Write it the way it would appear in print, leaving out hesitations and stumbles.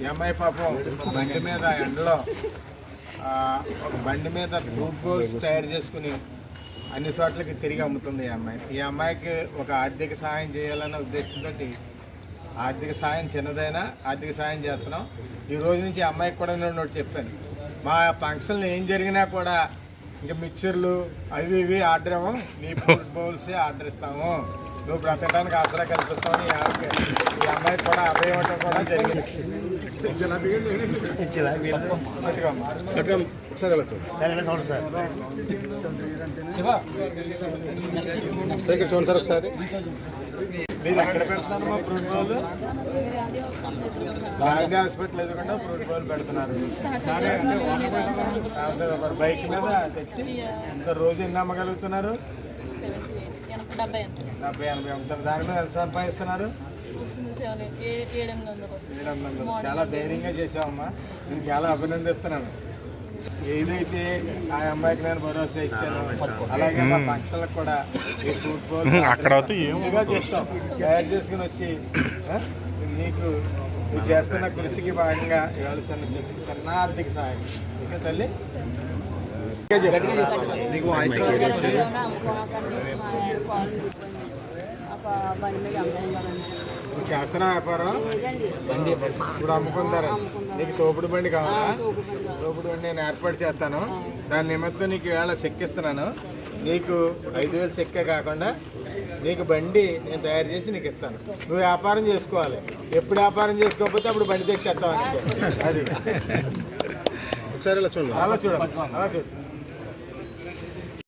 ఈ అమ్మాయి పాపం బండి మీద ఎండలో ఒక బండి మీద ఫ్రూట్ బౌల్స్ తయారు చేసుకుని అన్ని చోట్లకి తిరిగి అమ్ముతుంది ఈ అమ్మాయి. ఈ అమ్మాయికి ఒక ఆర్థిక సహాయం చేయాలన్న ఉద్దేశంతో ఆర్థిక సహాయం చిన్నదైనా ఆర్థిక సహాయం చేస్తున్నాం. ఈ రోజు నుంచి ఈ అమ్మాయికి కూడా నేను ఒకటి చెప్పాను, మా ఫంక్షన్లు ఏం జరిగినా కూడా ఇంకా మిక్చర్లు అవి ఇవి ఆర్డర్ ఇవ్వం, నీ ఫ్రూట్ బౌల్సే ఆర్డర్ ఇస్తాము, నువ్వు బ్రతకడానికి ఆసరా కల్పిస్తామని ఈ అమ్మాయికి కూడా అభయం ఇవ్వటం కూడా జరిగింది. చూడండి సార్ ఒకసారి. మీరు ఎక్కడ పెడుతున్నారు మా ఫ్రూట్ బౌల్? గాంధీ హాస్పిటల్ ఎదుగుండా ఫ్రూట్ బౌల్ పెడుతున్నారు. బైక్ మీద తెచ్చి ఇంకా రోజు ఎన్ని అమ్మగలుగుతున్నారు? 70-80 అమ్ముతారు. దాని మీద ఎంత సంపాదిస్తున్నారు? 700. చాలా ధైర్యంగా చేసావమ్మా, నేను చాలా అభినందిస్తున్నాను. ఏదైతే ఆ అమ్మాయికి నేను భరోసా ఇచ్చాను అలాగే మా ఫంక్షన్లకు కూడా ఈ ఫ్రూట్ బౌల్ అక్కడగా చెప్తాం, తయారు చేసుకుని వచ్చి నీకు నువ్వు చేస్తున్న కృషికి భాగంగా ఇవాళ చిన్న ఆర్థిక సహాయం. ఇంకా తల్లి నువ్వు చేస్తున్న వ్యాపారం ఇప్పుడు అమ్ముకుంటారు. నీకు తోపుడు బండి కావాలా? తోపుడు బండి నేను ఏర్పాటు చేస్తాను. దాని నిమిత్తం నీకు ఇవాళ చెక్ ఇస్తున్నాను. నీకు 5,000 చెక్కే కాకుండా నీకు బండి నేను తయారు చేసి నీకు ఇస్తాను. నువ్వు వ్యాపారం చేసుకోవాలి. ఎప్పుడు వ్యాపారం చేసుకోకపోతే అప్పుడు బండి తెచ్చేస్తావు అనుకో. అది ఒకసారి అలా చూడండి. అలా చూడు.